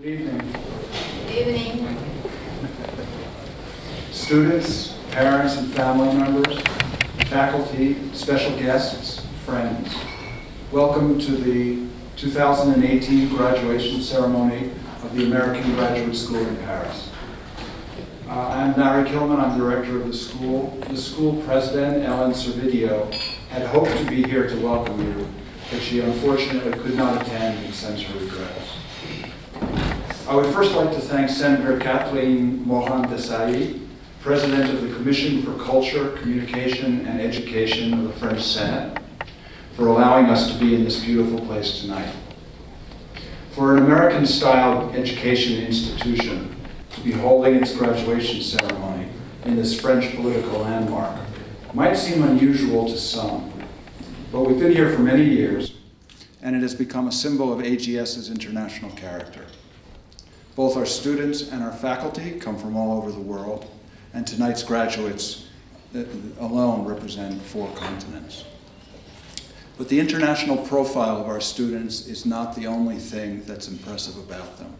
Good evening. Good evening. Students, parents and family members, faculty, special guests, friends. Welcome to the 2018 graduation ceremony of the American Graduate School in Paris. I'm Larry Kilman, I'm director of the school. The school president, Ellen Servideo, had hoped to be here to welcome you, but she unfortunately could not attend and sends her regrets. I would first like to thank Senator Kathleen Morin-Desailly, President of the Commission for Culture, Communication, and Education of the French Senate, for allowing us to be in this beautiful place tonight. For an American-style education institution to be holding its graduation ceremony in this French political landmark might seem unusual to some, but we've been here for many years, and it has become a symbol of AGS's international character. Both our students and our faculty come from all over the world, and tonight's graduates alone represent 4 continents. But the international profile of our students is not the only thing that's impressive about them.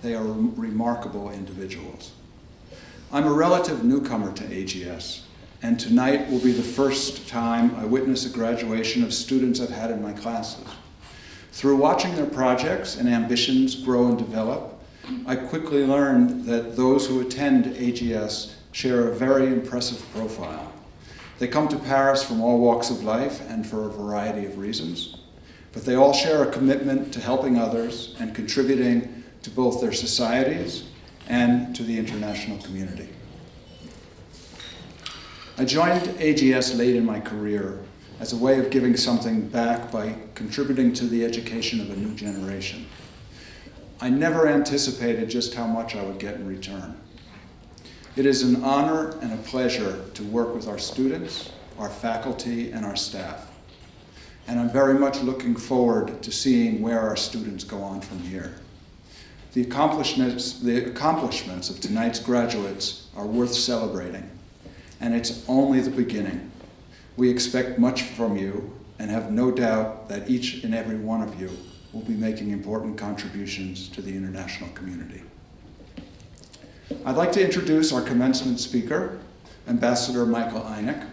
They are remarkable individuals. I'm a relative newcomer to AGS, and tonight will be the first time I witness a graduation of students I've had in my classes. Through watching their projects and ambitions grow and develop, I quickly learned that those who attend AGS share a very impressive profile. They come to Paris from all walks of life and for a variety of reasons, but they all share a commitment to helping others and contributing to both their societies and to the international community. I joined AGS late in my career as a way of giving something back by contributing to the education of a new generation. I never anticipated just how much I would get in return. It is an honor and a pleasure to work with our students, our faculty, and our staff. And I'm very much looking forward to seeing where our students go on from here. The accomplishments of tonight's graduates are worth celebrating, and it's only the beginning. We expect much from you and have no doubt that each and every one of you will be making important contributions to the international community. I'd like to introduce our commencement speaker, Ambassador Michael Einik.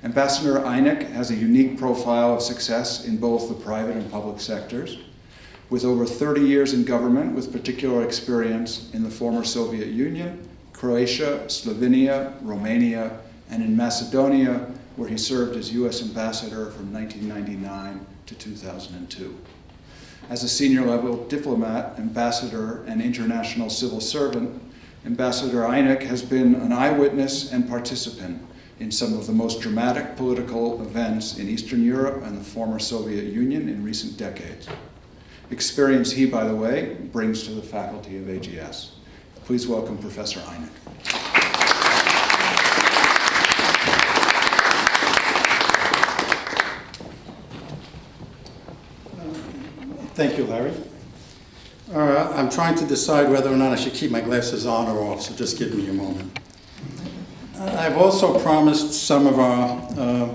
Ambassador Einik has a unique profile of success in both the private and public sectors, with over 30 years in government with particular experience in the former Soviet Union, Croatia, Slovenia, Romania, and in Macedonia, where he served as U.S. Ambassador from 1999 to 2002. As a senior level diplomat, ambassador, and international civil servant, Ambassador Einik has been an eyewitness and participant in some of the most dramatic political events in Eastern Europe and the former Soviet Union in recent decades. Experience he, by the way, brings to the faculty of AGS. Please welcome Professor Einik. Thank you, Larry. I'm trying to decide whether or not I should keep my glasses on or off, so just give me a moment. I've also promised some of our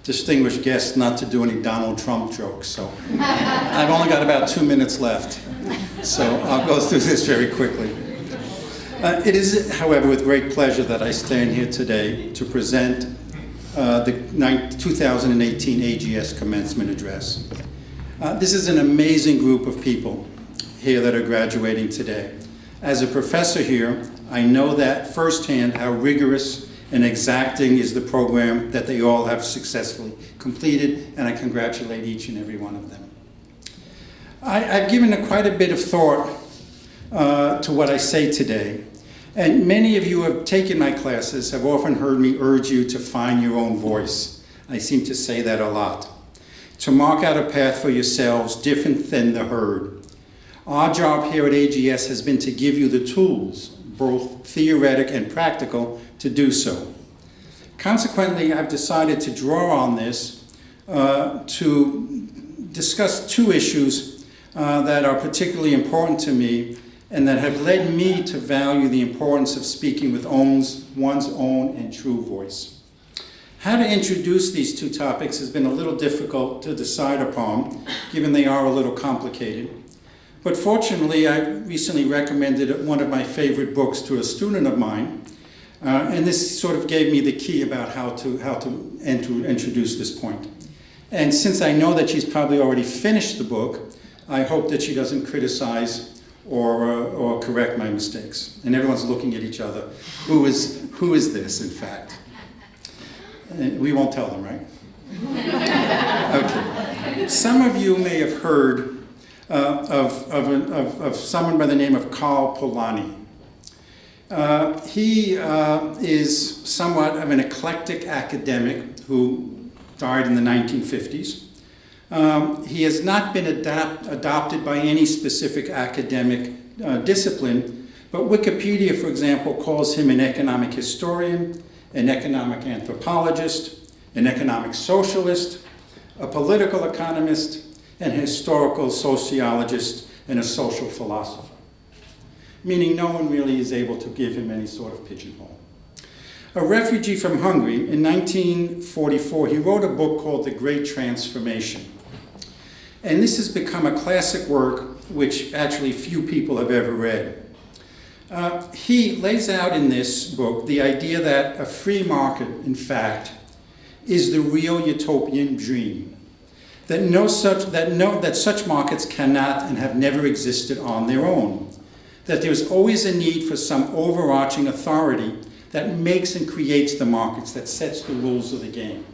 distinguished guests not to do any Donald Trump jokes, so I've only got about 2 minutes left, so I'll go through this very quickly. It is, however, with great pleasure that I stand here today to present the 2018 AGS Commencement Address. This is an amazing group of people here that are graduating today. As a professor here, I know that firsthand how rigorous and exacting is the program that they all have successfully completed, and I congratulate each and every one of them. I've given quite a bit of thought to what I say today, and many of you who have taken my classes have often heard me urge you to find your own voice. I seem to say that a lot. To mark out a path for yourselves different than the herd. Our job here at AGS has been to give you the tools, both theoretic and practical, to do so. Consequently, I've decided to draw on this to discuss 2 issues that are particularly important to me and that have led me to value the importance of speaking with one's own and true voice. How to introduce these 2 topics has been a little difficult to decide upon, given they are a little complicated. But fortunately, I recently recommended one of my favorite books to a student of mine, and this sort of gave me the key about how to introduce this point. And since I know that she's probably already finished the book, I hope that she doesn't criticize or correct my mistakes. And everyone's looking at each other. Who is this, in fact? We won't tell them, right? Okay. Some of you may have heard of someone by the name of Karl Polanyi. He is somewhat of an eclectic academic who died in the 1950s. He has not been adopted by any specific academic discipline, but Wikipedia, for example, calls him an economic historian, an economic anthropologist, an economic socialist, a political economist, an historical sociologist, and a social philosopher. Meaning no one really is able to give him any sort of pigeonhole. A refugee from Hungary, in 1944, he wrote a book called The Great Transformation. And this has become a classic work which actually few people have ever read. He lays out in this book the idea that a free market, in fact, is the real utopian dream. That such markets cannot and have never existed on their own. That there's always a need for some overarching authority that makes and creates the markets, that sets the rules of the game.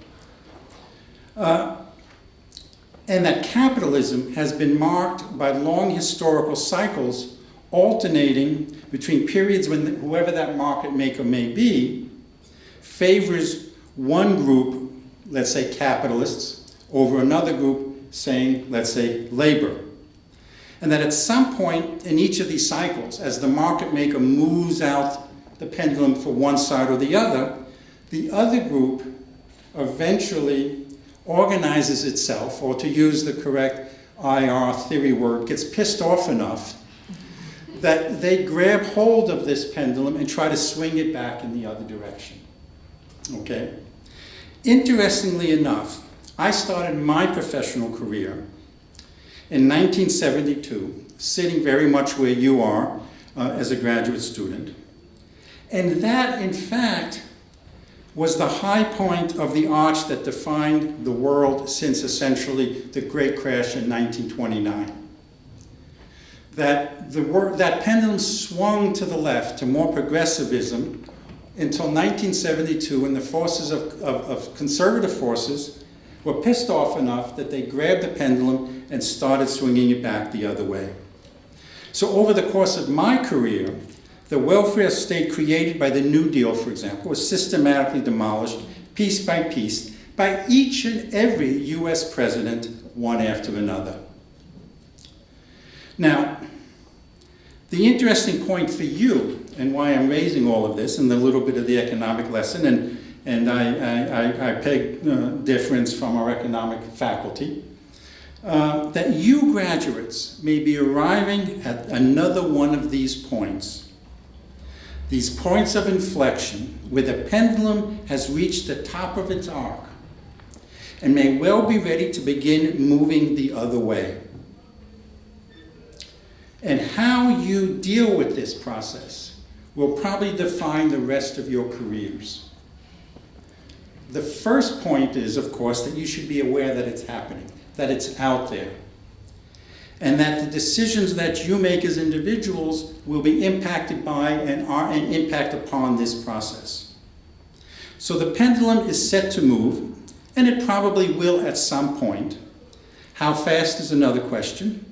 And that capitalism has been marked by long historical cycles alternating between periods when whoever that market maker may be favors one group, let's say capitalists, over another group, saying, let's say, labor. And that at some point in each of these cycles, as the market maker moves out the pendulum for one side or the other group eventually organizes itself, or to use the correct IR theory word, gets pissed off enough that they grab hold of this pendulum and try to swing it back in the other direction. Okay? Interestingly enough, I started my professional career in 1972, sitting very much where you are as a graduate student. And that, in fact, was the high point of the arch that defined the world since essentially the Great Crash in 1929. That pendulum swung to the left, to more progressivism, until 1972, when the forces of conservative forces were pissed off enough that they grabbed the pendulum and started swinging it back the other way. So over the course of my career, the welfare state created by the New Deal, for example, was systematically demolished piece by each and every US president, one after another. Now, the interesting point for you, and why I'm raising all of this, and the little bit of the economic lesson, and I peg difference from our economic faculty, that you graduates may be arriving at another one of these points of inflection where the pendulum has reached the top of its arc and may well be ready to begin moving the other way. And how you deal with this process will probably define the rest of your careers. The first point is, of course, that you should be aware that it's happening, that it's out there, and that the decisions that you make as individuals will be impacted by and are an impact upon this process. So the pendulum is set to move, and it probably will at some point. How fast is another question,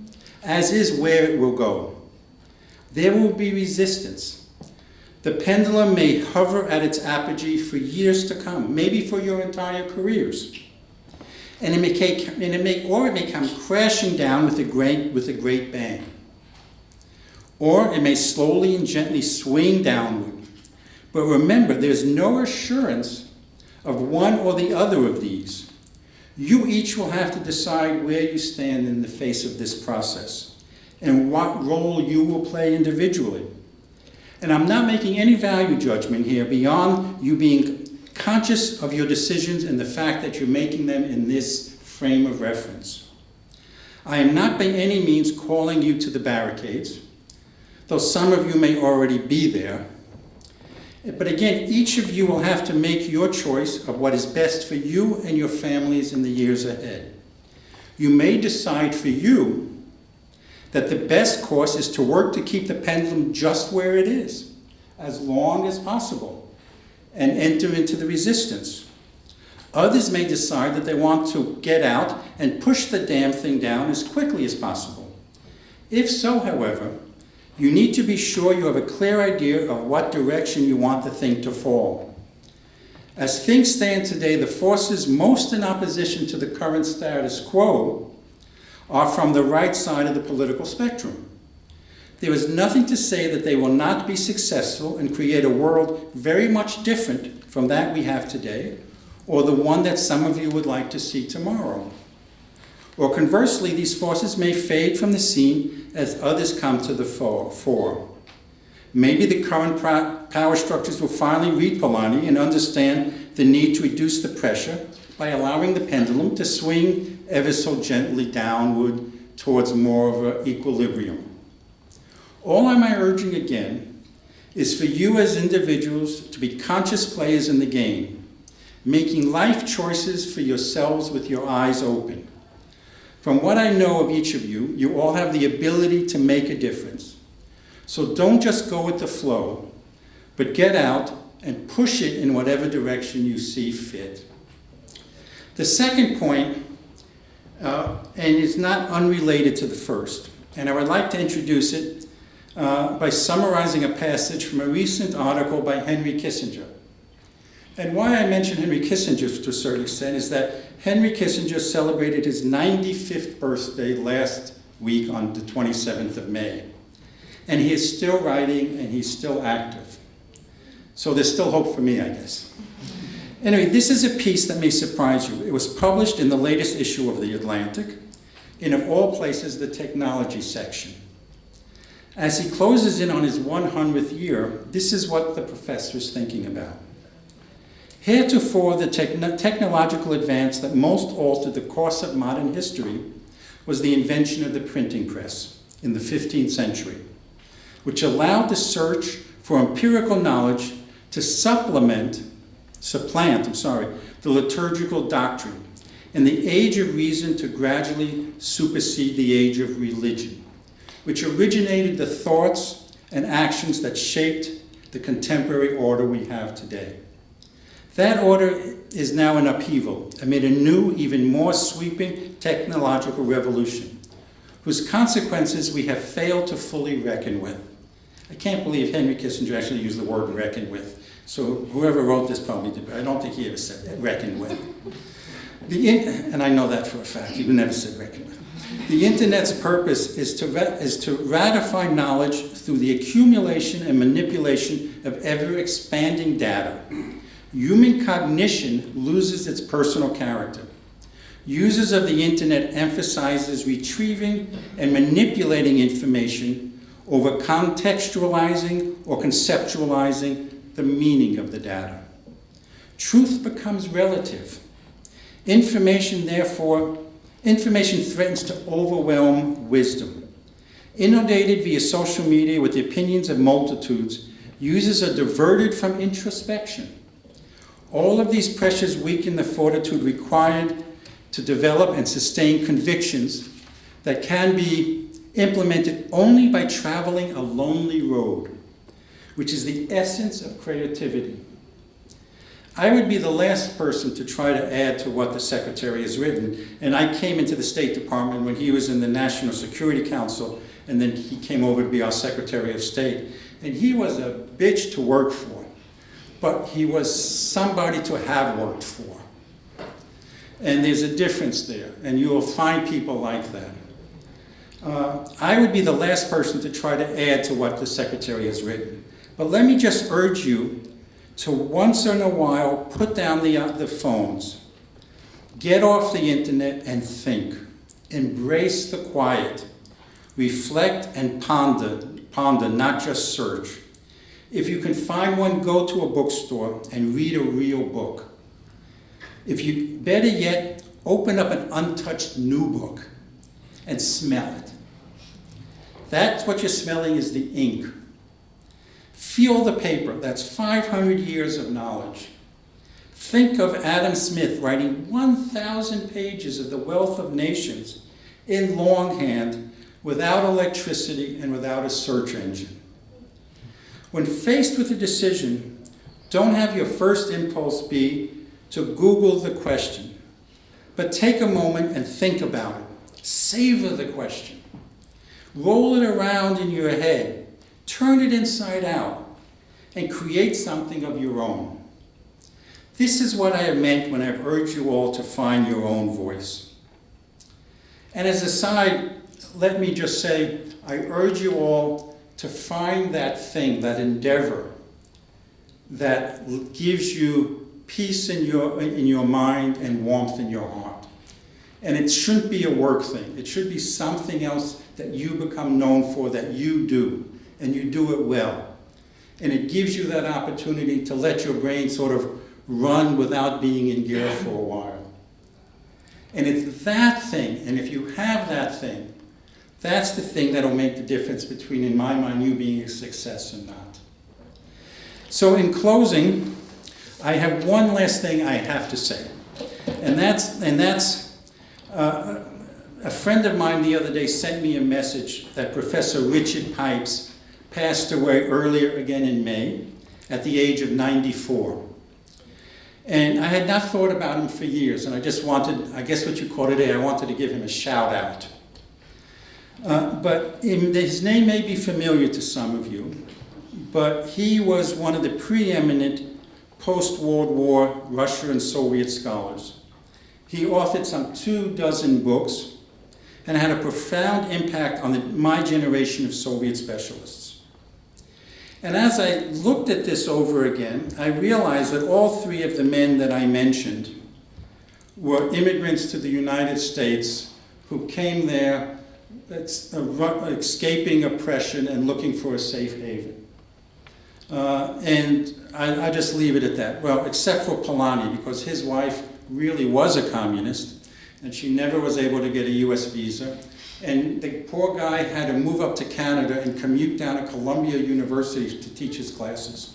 as is where it will go. There will be resistance. The pendulum may hover at its apogee for years to come, maybe for your entire careers. And it may come crashing down with a great bang. Or it may slowly and gently swing downward. But remember, there's no assurance of one or the other of these. You each will have to decide where you stand in the face of this process and what role you will play individually. And I'm not making any value judgment here beyond you being conscious of your decisions and the fact that you're making them in this frame of reference. I am not by any means calling you to the barricades, though some of you may already be there. But again, each of you will have to make your choice of what is best for you and your families in the years ahead. You may decide for you that the best course is to work to keep the pendulum just where it is, as long as possible, and enter into the resistance. Others may decide that they want to get out and push the damn thing down as quickly as possible. If so, however, you need to be sure you have a clear idea of what direction you want the thing to fall. As things stand today, the forces most in opposition to the current status quo are from the right side of the political spectrum. There is nothing to say that they will not be successful and create a world very much different from that we have today, or the one that some of you would like to see tomorrow. Or conversely, these forces may fade from the scene as others come to the fore. Maybe the current power structures will finally read Polanyi and understand the need to reduce the pressure by allowing the pendulum to swing ever so gently downward towards more of an equilibrium. All I'm urging again is for you as individuals to be conscious players in the game, making life choices for yourselves with your eyes open. From what I know of each of you, you all have the ability to make a difference. So don't just go with the flow, but get out and push it in whatever direction you see fit. The second point, and it's not unrelated to the first, and I would like to introduce it by summarizing a passage from a recent article by Henry Kissinger. And why I mention Henry Kissinger to a certain extent is that Henry Kissinger celebrated his 95th birthday last week on the 27th of May. And he is still writing and he's still active. So there's still hope for me, I guess. Anyway, this is a piece that may surprise you. It was published in the latest issue of The Atlantic, in of all places, the technology section. As he closes in on his 100th year, this is what the professor is thinking about. Heretofore, the technological advance that most altered the course of modern history was the invention of the printing press in the 15th century, which allowed the search for empirical knowledge to supplant the liturgical doctrine, and the age of reason to gradually supersede the age of religion, which originated the thoughts and actions that shaped the contemporary order we have today. That order is now in upheaval amid a new, even more sweeping technological revolution, whose consequences we have failed to fully reckon with. I can't believe Henry Kissinger actually used the word reckon with. So whoever wrote this probably did, but I don't think he ever said reckon with. And I know that for a fact, he never said reckon with. The internet's purpose is to ratify knowledge through the accumulation and manipulation of ever-expanding data. Human cognition loses its personal character. Users of the internet emphasizes retrieving and manipulating information over contextualizing or conceptualizing the meaning of the data. Truth becomes relative. Information threatens to overwhelm wisdom. Inundated via social media with the opinions of multitudes, users are diverted from introspection. All of these pressures weaken the fortitude required to develop and sustain convictions that can be implemented only by traveling a lonely road, which is the essence of creativity. I would be the last person to try to add to what the Secretary has written, and I came into the State Department when he was in the National Security Council, and then he came over to be our Secretary of State, and he was a bitch to work for. But he was somebody to have worked for. And there's a difference there, and you will find people like that. I would be the last person to try to add to what the Secretary has written. But let me just urge you to once in a while put down the phones, get off the internet and think. Embrace the quiet. Reflect and ponder, not just search. If you can find one, go to a bookstore and read a real book. If you, better yet, open up an untouched new book and smell it. That's what you're smelling is the ink. Feel the paper. That's 500 years of knowledge. Think of Adam Smith writing 1,000 pages of the Wealth of Nations in longhand without electricity and without a search engine. When faced with a decision, don't have your first impulse be to Google the question, but take a moment and think about it. Savor the question. Roll it around in your head. Turn it inside out and create something of your own. This is what I have meant when I've urged you all to find your own voice. And as a side, let me just say, I urge you all to find that thing, that endeavor, that gives you peace in your mind and warmth in your heart. And it shouldn't be a work thing. It should be something else that you become known for, that you do, and you do it well. And it gives you that opportunity to let your brain sort of run without being in gear for a while. And it's that thing, and if you have that thing, that's the thing that'll make the difference between, in my mind, you being a success and not. So in closing, I have one last thing I have to say. And that's a friend of mine the other day sent me a message that Professor Richard Pipes passed away earlier again in May at the age of 94. And I had not thought about him for years, and I just wanted, I guess what you call today, I wanted to give him a shout out. But his name may be familiar to some of you, but he was one of the preeminent post-World War Russia and Soviet scholars. He authored some 24 books and had a profound impact on my generation of Soviet specialists. And as I looked at this over again, I realized that all three of the men that I mentioned were immigrants to the United States who came there escaping oppression and looking for a safe haven. And I just leave it at that. Well, except for Polanyi, because his wife really was a communist, and she never was able to get a US visa. And the poor guy had to move up to Canada and commute down to Columbia University to teach his classes.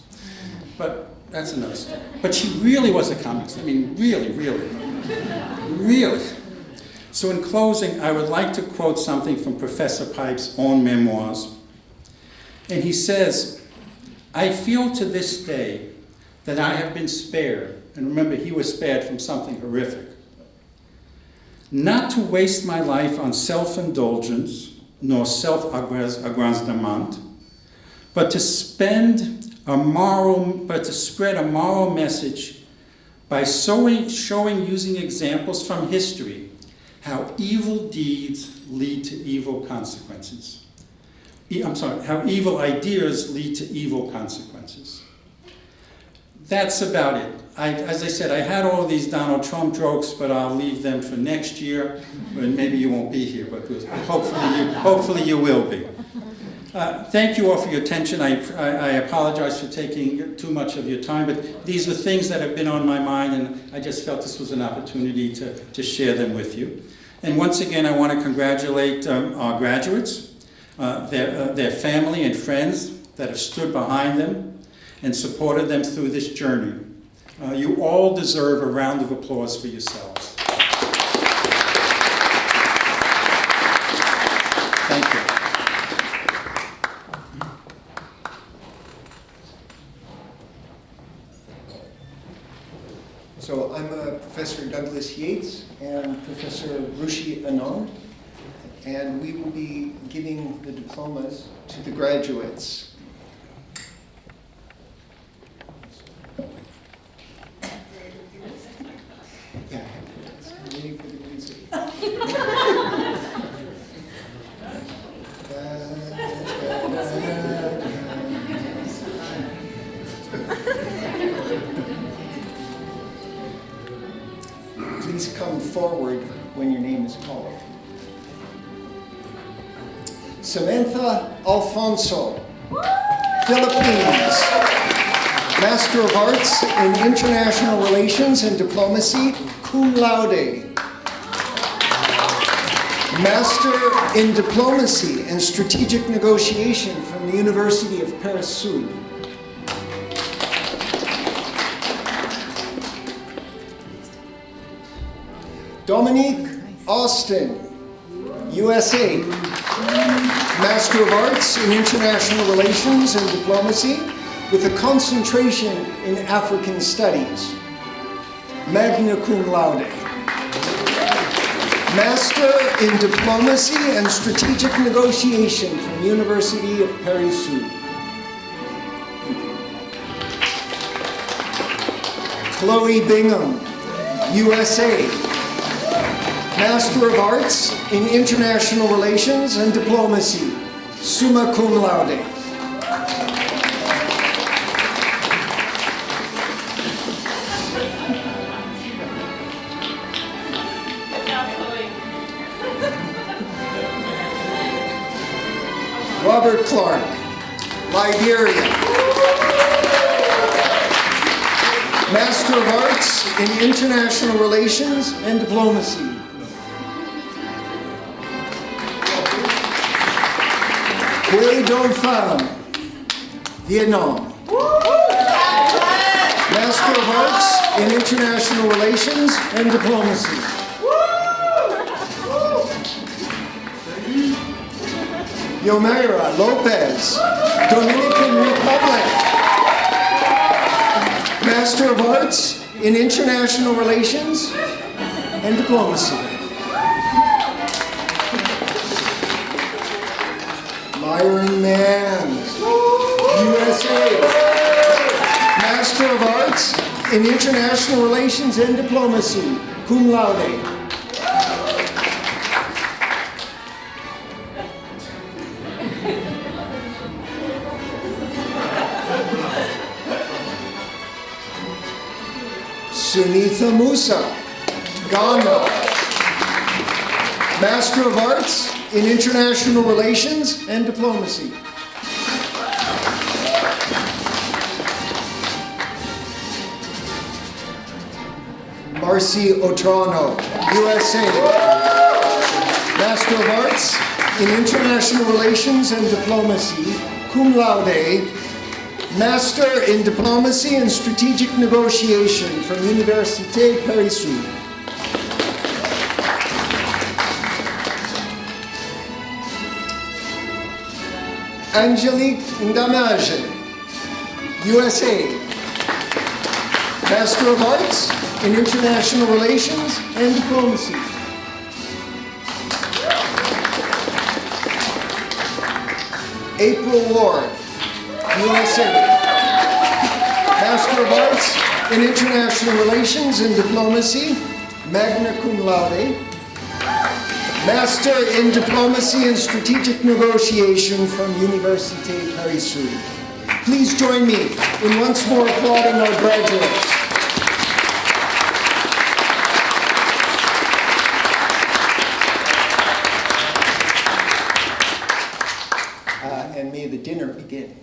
But that's another story. But she really was a communist. I mean, really, really, really. So in closing, I would like to quote something from Professor Pipes' own memoirs. And he says, "I feel to this day that I have been spared," and remember, he was spared from something horrific, "not to waste my life on self-indulgence nor self-aggrandizement, but to spread a moral message by showing using examples from history how evil deeds lead to evil consequences. How evil ideas lead to evil consequences." That's about it. As I said, I had all of these Donald Trump jokes, but I'll leave them for next year, when maybe you won't be here, but hopefully you will be. Thank you all for your attention. I apologize for taking too much of your time, but these are things that have been on my mind, and I just felt this was an opportunity to share them with you. And once again, I want to congratulate our graduates, their family and friends that have stood behind them and supported them through this journey. You all deserve a round of applause for yourselves. Thank you. So I'm Professor Douglas Yates and Professor Rushi Anand, and we will be giving the diplomas to the graduates. Yeah, I'm waiting for the music. Please come forward when your name is called. Samantha Alfonso, Philippines. Master of Arts in International Relations and Diplomacy, cum laude. Master in Diplomacy and Strategic Negotiation from the University of Paris Sud. Dominique Austin, USA. Master of Arts in International Relations and Diplomacy with a concentration in African Studies. Magna cum laude. Master in Diplomacy and Strategic Negotiation from University of Paris Sud. Chloe Bingham, USA. Master of Arts in International Relations and Diplomacy, summa cum laude. Robert Clark, Liberia. Master of Arts in International Relations and Diplomacy. Huy Dong Pham, Vietnam. Master of Arts in International Relations and Diplomacy. Yomaira Lopez, Dominican Republic. Master of Arts in International Relations and Diplomacy. Myron Manns, USA. Master of Arts in International Relations and Diplomacy, cum laude. Sunitha Musa, Ghana. Master of Arts in International Relations and Diplomacy. Marcy Otrano, USA. Master of Arts in International Relations and Diplomacy, cum laude. Master in Diplomacy and Strategic Negotiation from Université Paris Sud. Angelique Ndamage, USA. Master of Arts in International Relations and Diplomacy. April Ward, USA. Master of Arts in International Relations and Diplomacy, magna cum laude. Master in Diplomacy and Strategic Negotiation from Université Paris Sud. Please join me in once more applauding our graduates. And may the dinner begin.